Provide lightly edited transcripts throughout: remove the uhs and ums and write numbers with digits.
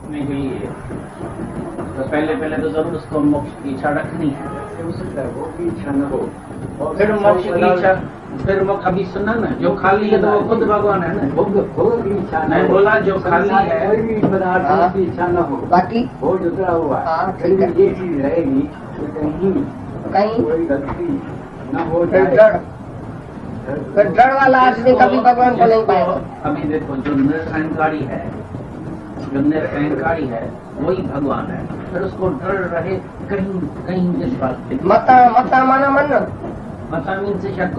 रखने के लिए तो पहले तो जरूर उसको मोक्ष की इच्छा रखनी है। हो सकता है वो भी इच्छा न हो और फिर मोक्ष की इच्छा, फिर वो अभी सुना ना, जो खाली है तो वो खुद भगवान है ना। भोग की इच्छा न मैं हो, बोला जो खाली है, कोई भी पदार्थ की इच्छा न हो, बाकी वो जुड़ा हुआ हाँ, है, फिर भी ये चीज रहेगी कि कहीं कोई गलती न हो फिर जाए। डर वाला आदमी कभी भगवान को नहीं पाएगा। अभी देखो जो निरअहंकारी है, जो निरअहंकारी है वही भगवान है। फिर उसको डर रहे कहीं कहीं जिस बात पे। मता माना मन, मता मीन से शक,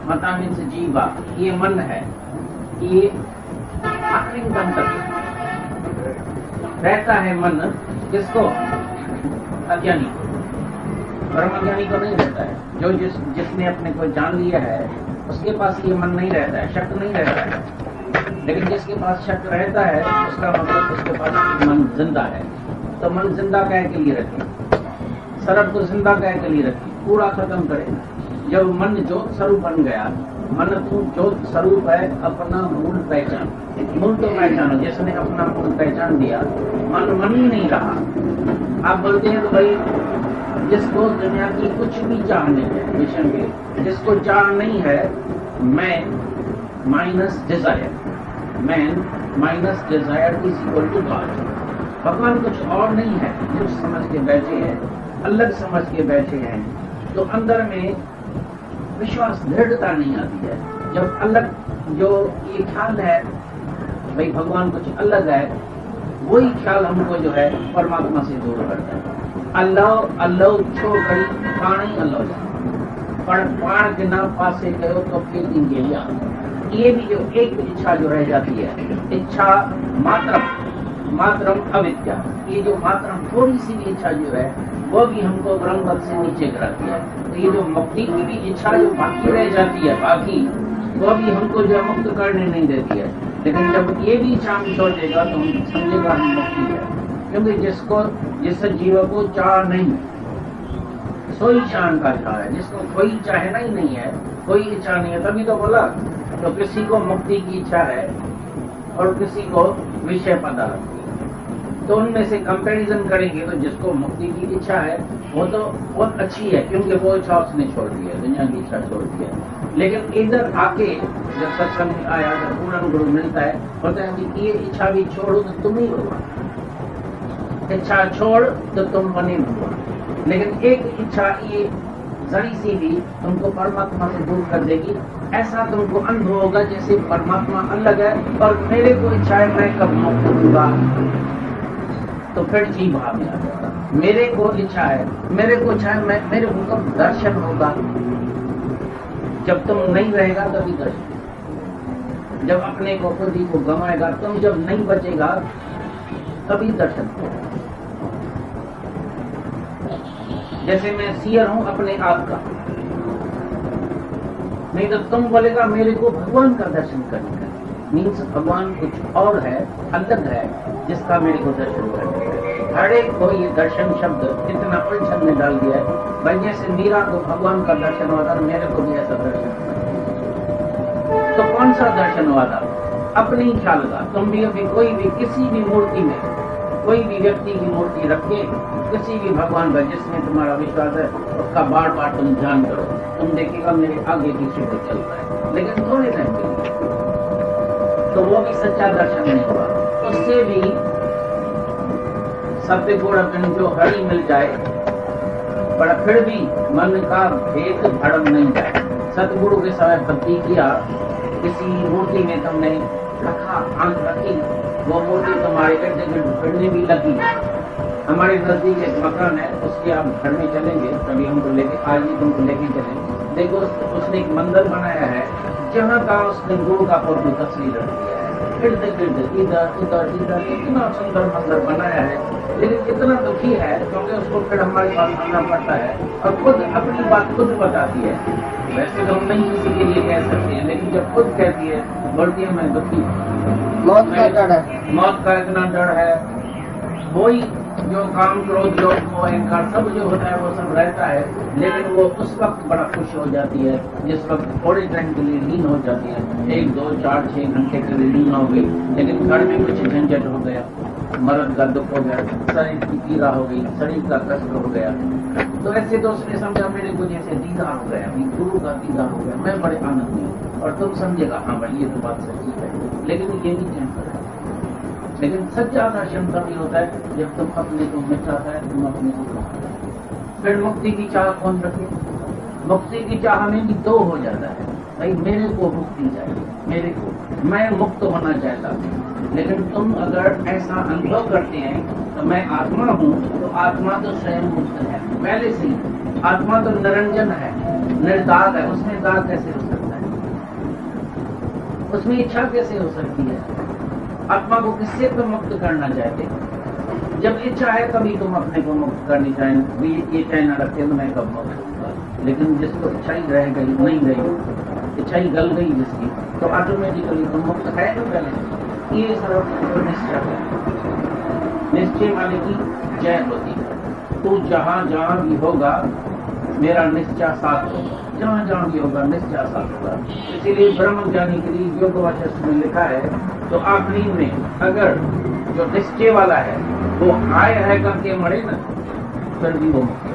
मता मीन से जीवा, ये मन है, ये आखिरी दम तक रहता है मन। किसको? अज्ञानी को, परम अज्ञानी को नहीं रहता है। जो जिसने अपने को जान लिया है उसके पास ये मन नहीं रहता है, शक नहीं रहता है। लेकिन जिसके पास शक रहता है उसका मतलब उसके पास मन जिंदा है। तो मन जिंदा कह के लिए रखे, सर्प को जिंदा कह के लिए रखे, पूरा खत्म करे। जब मन ज्योत स्वरूप बन गया, मन तू ज्योत स्वरूप है, अपना मूल पहचान, मूल तो पहचानो। जिसने अपना मूल पहचान दिया, मन ही नहीं रहा। आप बोलते हैं तो भाई जिसको दुनिया की कुछ भी चाह नहीं है, विषय में जिसको चाह नहीं है, मैं minus desire, man minus desire is equal to God. भगवान कुछ और नहीं है, जो समझ के बैठे हैं, अलग समझ के बैठे हैं, तो अंदर में विश्वास दृढ़ता नहीं आती है। जब अलग जो ये ख्याल है भाई भगवान कुछ अलग है, वही ख्याल हमको जो है परमात्मा से दूर करता है। अल्लाह छो करी पाणी अल्लाह पर पाण के नाम पासे गयो तो फिर इंगेलिया। ये भी जो एक इच्छा जो रह जाती है, इच्छा मात्रम अविद्या, ये जो मात्रम थोड़ी सी भी इच्छा जो है वो भी हमको ब्रह्मपद से नीचे गिराती है। तो ये जो मुक्ति की भी इच्छा जो बाकी रह जाती है, बाकी वो भी हमको जो मुक्त करने नहीं देती है। लेकिन जब ये भी इच्छा हम छोड़ देगा तो हम समझेगा हम मुक्ति है। क्योंकि जिस जीव को चाह नहीं, सोई शान का चाह है। जिसको कोई चाहना ही नहीं है, कोई इच्छा नहीं है, तभी तो बोला। तो किसी को मुक्ति की इच्छा है और किसी को विषय पदार्थ, तो उनमें से कंपैरिजन करेंगे तो जिसको मुक्ति की इच्छा है वो तो बहुत अच्छी है, क्योंकि वो इच्छा उसने छोड़ दी है, दुनिया की इच्छा छोड़ दी है। लेकिन इधर आके जब सत्संग में आया, जब पूर्ण गुरु मिलता है, बोलते हैं कि ये इच्छा भी छोड़ो तो तुम ही भगवान, इच्छा छोड़ तो तुम बने भगवान। लेकिन एक इच्छा ये जरी सी भी तुमको परमात्मा से दूर कर देगी। ऐसा तुमको अनुभव होगा जैसे परमात्मा अलग है और मेरे को इच्छा है मैं कब मुक्त होगा, तो फिर जी भाव में आ जाएगा। मेरे को इच्छा है, मेरे को इच्छा है मेरे को कब दर्शन होगा। जब तुम नहीं रहेगा तभी दर्शन, जब अपने को खुद ही को गंवाएगा, तुम जब नहीं बचेगा तभी दर्शन होगा। जैसे मैं सियर हूं अपने आप का, नहीं तो तुम बोलेगा मेरे को भगवान का दर्शन करने का, मीन्स भगवान कुछ और है, अलग है, जिसका मेरे को दर्शन करने का। हर एक को ये दर्शन शब्द इतना उलझन में डाल दिया है। भाई जैसे मीरा को भगवान का दर्शन हुआ था, मेरे को भी ऐसा दर्शन हुआ। तो कौन सा दर्शन हुआ था? अपने ही ख्याल का। तुम भी अभी कोई भी किसी भी मूर्ति में, कोई भी व्यक्ति की मूर्ति रख के किसी भी भगवान का जिसमें तुम्हारा विश्वास है उसका बार बार तुम ध्यान करो, तुम देखिएगा मेरे आगे पीछे को चल रहा है, लेकिन थोड़े टाइम के लिए, तो वो भी सच्चा दर्शन नहीं हुआ। उससे भी सत्य गुण जो हरि मिल जाए, पर फिर भी मन का भेद भरम नहीं जाए। सतगुरु के समय भक्ति किया, किसी मूर्ति में तुमने रखा, आंख रखी, वो मूर्ति तुम्हारे इर्द गिर्द फिरने भी लगी। हमारे नजदीक एक मकान है, उसके आप घर में चलेंगे, कभी हमको लेके आज ही तुमको लेके चलेंगे, देखो उसने एक मंदिर बनाया है, जहाँ का उसने गुरु का फोटो तस्वीर रख दिया है, इर्द गिर्द इधर उधर इधर, इतना सुंदर मंदिर बनाया है। लेकिन इतना दुखी है क्योंकि उसको फिर हमारे पास आना पड़ता है और खुद अपनी बात खुद बताती है। वैसे तो हम नहीं किसी के लिए कह सकते हैं, लेकिन जब खुद कहती है, बोलती है मैं दुखी, मौत का डर है, मौत का इतना डर है। वही जो काम क्रोध योग मोह अहंकार सब जो होता है वो सब रहता है, लेकिन वो उस वक्त बड़ा खुश हो जाती है जिस वक्त थोड़े टाइम के लिए लीन हो जाती है, 1 2 4 6 घंटे के लिए लीन हो गई, लेकिन घर में कुछ झंझट हो गया, मरण का दुख हो गया, शरीर की पीड़ा हो गई, शरीर का कष्ट हो गया, तो ऐसे तो उसने समझा मेरे को जैसे दीदार हो गया, गुरु का दीदार हो गया, मैं बड़े आनंद में। और तुम समझेगा हाँ भाई ये तो बात सच्ची है, लेकिन ये नहीं जानता है। लेकिन सच्चा दर्शन तभी होता है जब तुम अपने को मिटाता है, तुम अपने को मिटाता है। फिर मुक्ति की चाह कौन रखे? मुक्ति की चाह में भी दो हो जाता है, भाई मेरे को मुक्ति चाहिए, मेरे को मैं मुक्त होना चाहता हूँ। लेकिन तुम अगर ऐसा अनुभव करते हैं तो मैं आत्मा हूँ, तो आत्मा तो स्वयं मुक्त है पहले से ही। आत्मा तो निरंजन है, निर्दाग है, उसमें दाग कैसे हो सकता है? उसमें इच्छा कैसे हो सकती है? आत्मा को किससे तुम मुक्त करना चाहते? जब इच्छा है तभी तुम अपने को मुक्त करनी चाहिए। ये कहना रखते तो मैं कब मुक्त होगा, लेकिन जिसको इच्छा ही रह गई, नहीं गई, इच्छा ही गल गई जिसकी, तो ऑटोमेटिकली तुम मुक्त है तो पहले। ये सर्व निश्चय है, निश्चय वाले की जय होती है। तू जहां जहां भी होगा मेरा निश्चय साथ होगा, जहां जहां भी होगा निश्चय साथ होगा। इसीलिए ब्रह्म ज्ञानी के लिए योग वाचस्पति में लिखा है, तो आखिरी में अगर जो निश्चय वाला है वो आय है करके मरे न, फिर भी वो मुक्त है।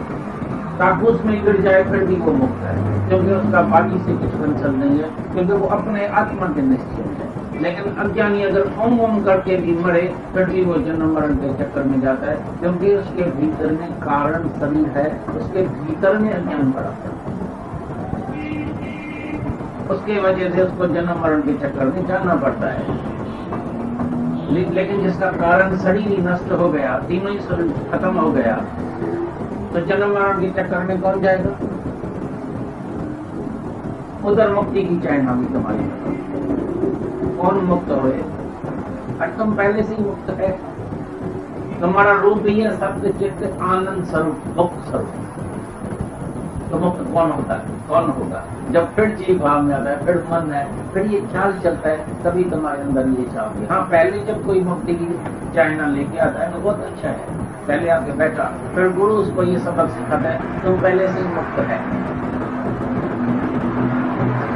ताबूत में गिर जाए फिर भी वो मुक्त है, क्योंकि उसका बाकी से कुछ कंसल नहीं है, क्योंकि वो अपने आत्मा के निश्चय है। लेकिन अज्ञानी अगर ओम ओम करके भी मरे फिर भी वो जन्म मरण के चक्कर में जाता है, क्योंकि उसके भीतर में कारण शरीर है, उसके भीतर में अज्ञान पड़ा है, उसके वजह से उसको जन्म मरण के चक्कर में जाना पड़ता है। लेकिन जिसका कारण शरीर ही नष्ट हो गया, तीनों ही शरीर खत्म हो गया, तो जन्म मरण के चक्कर में कौन जाएगा? उधर मुक्ति की चाहना भी तुम्हारी, कौन मुक्त होए? और तुम पहले से ही मुक्त है, तुम्हारा रूप ही है सत्य चित्त आनंद स्वरूप, मुक्त स्वरूप। तो मुक्त कौन होता है? कौन होगा? जब फिर जीव भाव में आता है, फिर मन है, फिर ये ख्याल चलता है, तभी तुम्हारे अंदर ये इच्छा होगी। हाँ, पहले जब कोई मुक्ति की चाहना लेके आता है तो बहुत अच्छा है, पहले आके बैठा, फिर गुरु उसको ये सबक सिखाता है, तुम पहले से ही मुक्त है।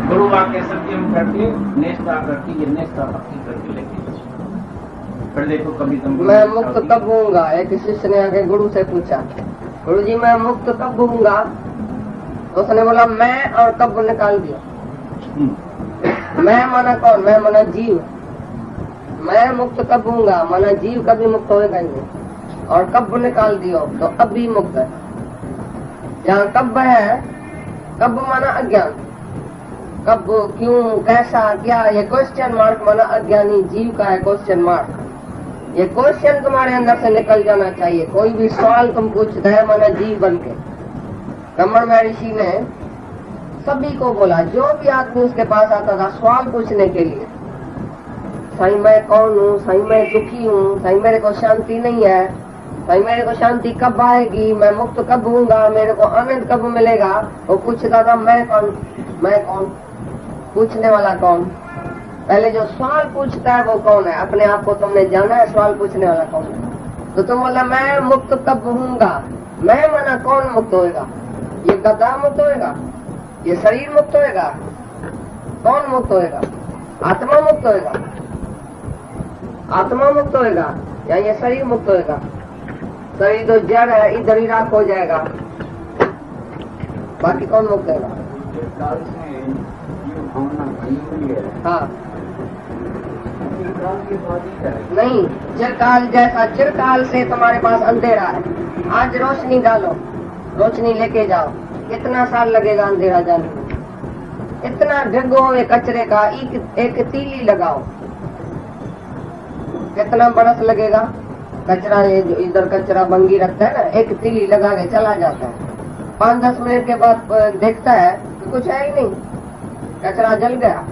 गुरु आके सत्यम करके निष्ठा करके ये निष्ठा भक्ति करके लेके, फिर देखो कभी तुम मैं मुक्त कब होऊंगा? एक शिष्य ने आके गुरु से पूछा, गुरु जी मैं मुक्त कब होऊंगा? तो उसने बोला मैं, और कब निकाल दिया। मैं माना कौन? मैं माना जीव। मैं मुक्त कब होऊंगा माना जीव कभी मुक्त होएगा ही नहीं, और कब निकाल दियो तो अब भी मुक्त है। जहाँ कब है, कब माना अज्ञान, कब, क्यों, कैसा, क्या, ये क्वेश्चन मार्क माना अज्ञानी जीव का है क्वेश्चन मार्क। ये क्वेश्चन तुम्हारे अंदर से निकल जाना चाहिए। कोई भी सवाल तुम पूछते है माना जीव बन के। रमण महर्षि ने सभी को बोला, जो भी आदमी उसके पास आता था सवाल पूछने के लिए, साईं मैं कौन हूँ, साईं मैं दुखी हूँ, साईं मेरे को शांति नहीं है, साईं मेरे को शांति कब आएगी, मैं मुक्त कब होऊंगा, मेरे को आनंद कब मिलेगा। वो पूछता था मैं कौन, मैं कौन, पूछने वाला कौन? पहले जो सवाल पूछता है वो कौन है? अपने आप को तुमने जाना है, सवाल पूछने वाला कौन है? तो तुम बोला मैं मुक्त कब होऊंगा। मैं माना कौन मुक्त होएगा? ये गधा मुक्त होएगा? ये शरीर मुक्त होएगा? कौन मुक्त होएगा? आत्मा मुक्त होएगा? आत्मा मुक्त होएगा या ये शरीर मुक्त होएगा? शरीर तो जड़ है, इधर ही राख हो जाएगा, बाकी कौन मुक्त होगा? हाँ नहीं, चिरकाल जैसा, चिरकाल से तुम्हारे पास अंधेरा है, आज रोशनी डालो, रोशनी लेके जाओ, कितना साल लगेगा अंधेरा जाने में? इतना ढगो कचरे का, एक तीली लगाओ, कितना बरस लगेगा? कचरा, ये जो इधर कचरा बंगी रखता है ना, एक तीली लगा के चला जाता है, 5-10 मिनट के बाद देखता है कि कुछ है ही नहीं, कचरा जल गया।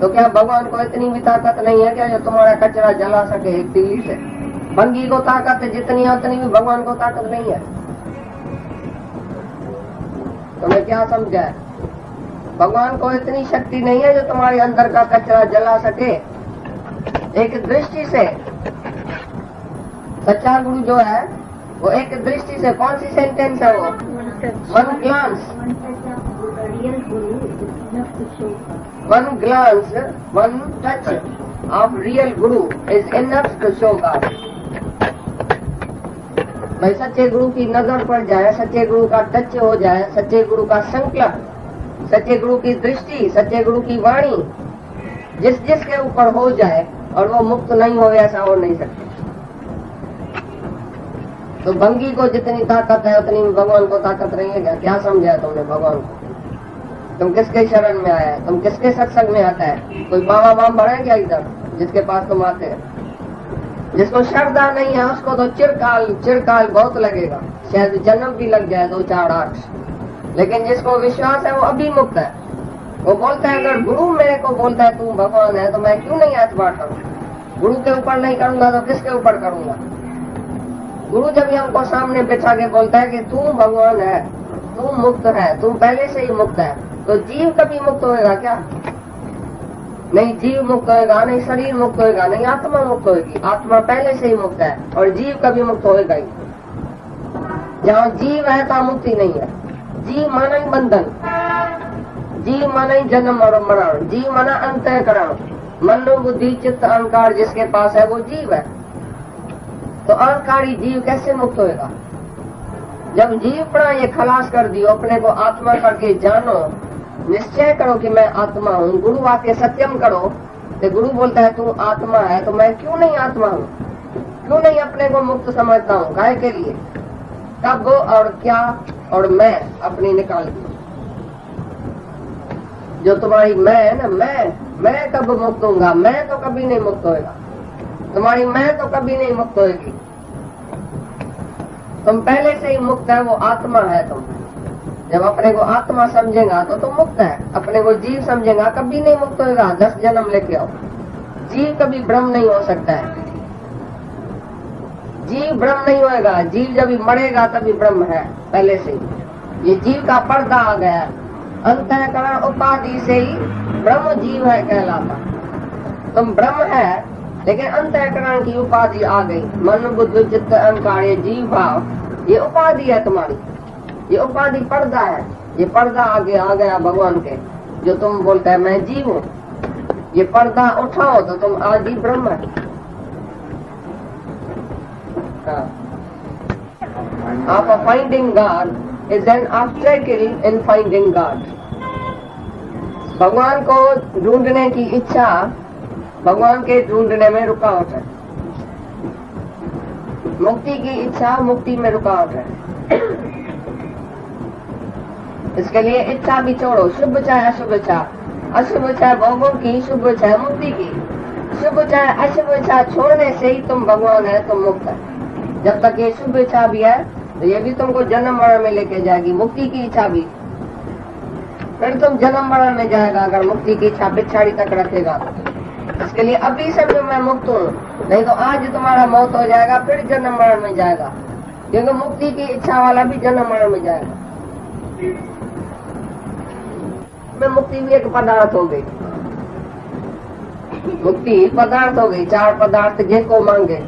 तो क्या भगवान को इतनी भी ताकत नहीं है क्या जो तुम्हारा कचरा जला सके एक तीली से? बंगी को ताकत है जितनी है उतनी भी भगवान को ताकत नहीं है। तुम्हें क्या समझा है? भगवान को इतनी शक्ति नहीं है जो तुम्हारे अंदर का कचरा जला सके। एक दृष्टि से सच्चा गुरु जो है वो एक दृष्टि से, कौन सी सेंटेंस है वो? One glance, one glance, one touch, of real Guru is enough to show God. भाई सच्चे गुरु की नजर पड़ जाए, सच्चे गुरु का टच हो जाए, सच्चे गुरु का संकल्प, सच्चे गुरु की दृष्टि, सच्चे गुरु की वाणी जिस जिसके ऊपर हो जाए और वो मुक्त नहीं हो, ऐसा हो नहीं सकता। तो भंगी को जितनी ताकत है उतनी भगवान को ताकत नहीं है क्या? क्या समझा है तुमने भगवान को? तुम किसके शरण में आया है? तुम किसके सत्संग में आता है? कोई बाबा बाम भरा है क्या इधर जिसके पास तुम आते हैं? जिसको श्रद्धा नहीं है उसको तो चिरकाल बहुत लगेगा, शायद जन्म भी लग जाए 2 4 8। लेकिन जिसको विश्वास है वो अभी मुक्त है। वो बोलता है अगर गुरु मेरे को बोलता है तू भगवान है तो मैं क्यों नहीं एतबार करूँ? गुरु के ऊपर नहीं करूंगा तो किसके ऊपर करूंगा? गुरु जब हमको सामने बिठा के बोलता है कि तू भगवान है, तू मुक्त है, तू पहले से ही मुक्त है, तो जीव कभी मुक्त होएगा क्या? नहीं जीव मुक्त होएगा, नहीं शरीर मुक्त होएगा, नहीं आत्मा मुक्त होएगी। आत्मा पहले से ही मुक्त है और जीव कभी मुक्त होएगा ही। जहाँ जीव है तो मुक्ति नहीं है। जीव माना ही बंधन, जीव माना ही जन्म और मरण, जीव माना अंतःकरण, मन बुद्धि चित्त अहंकार जिसके पास है वो जीव है। तो अहंकारी जीव कैसे मुक्त होएगा? जब जीव पड़ा ये खलास कर दियो, अपने को आत्मा करके जानो, निश्चय करो कि मैं आत्मा हूँ, गुरु आके सत्यम करो। तो गुरु बोलता है तू आत्मा है तो मैं क्यों नहीं आत्मा हूँ? क्यों नहीं अपने को मुक्त समझता हूँ? काहे के लिए? कब और क्या और मैं अपनी निकाल दी। जो तुम्हारी मैं है ना, मैं कब मुक्त होऊंगा? मैं तो कभी नहीं मुक्त होएगा। तुम्हारी मैं तो कभी नहीं मुक्त होएगी। तुम पहले से ही मुक्त है, वो आत्मा है तुम। जब अपने को आत्मा समझेगा तो तुम मुक्त है। अपने को जीव समझेगा कभी नहीं मुक्त होएगा। 10 जन्म लेके आओ, जीव कभी ब्रह्म नहीं हो सकता है। जीव ब्रह्म नहीं होएगा। जीव जब मरेगा तभी ब्रह्म है पहले से ही। ये जीव का पर्दा आ गया। अंतःकरण उपाधि से ही ब्रह्म जीव है कहलाता। तुम ब्रह्म है लेकिन अंतःकरण की उपाधि आ गई। मन बुद्धि चित्त अहंकार ये जीव भाव, ये उपाधि है तुम्हारी। ये उपाधि पर्दा है। ये पर्दा आगे आ गया भगवान के, जो तुम बोलता है मैं जीव हूँ। ये पर्दा उठाओ तो तुम आदि ब्रह्म है। Of finding God is an obstacle in finding God. भगवान को ढूंढने की इच्छा भगवान के ढूंढने में रुकावट है। मुक्ति की इच्छा मुक्ति में रुकावट है। इसके लिए इच्छा भी छोड़ो। शुभ चाहे अशुभ इच्छा, अशुभ चाहे भोगों की, शुभ चाहे मुक्ति की, शुभ चाहे अशुभ इच्छा छोड़ने से ही तुम भगवान है, तुम मुक्त है। जब तक ये शुभ इच्छा भी है तो ये भी तुमको जन्म मरण में लेके जाएगी। मुक्ति की इच्छा भी, फिर तुम जन्म मरण में जाएगा अगर मुक्ति की इच्छा पिछाड़ी तक रखेगा। इसके लिए अभी समझो मैं मुक्त हूँ, नहीं तो आज तुम्हारा मौत हो जाएगा, फिर जन्म मरण में जाएगा। क्योंकि मुक्ति की इच्छा वाला भी जन्म मरण में जाएगा। में मुक्ति भी एक पदार्थ हो गई। मुक्ति पदार्थ हो गई। 4 पदार्थ जिनको मांगे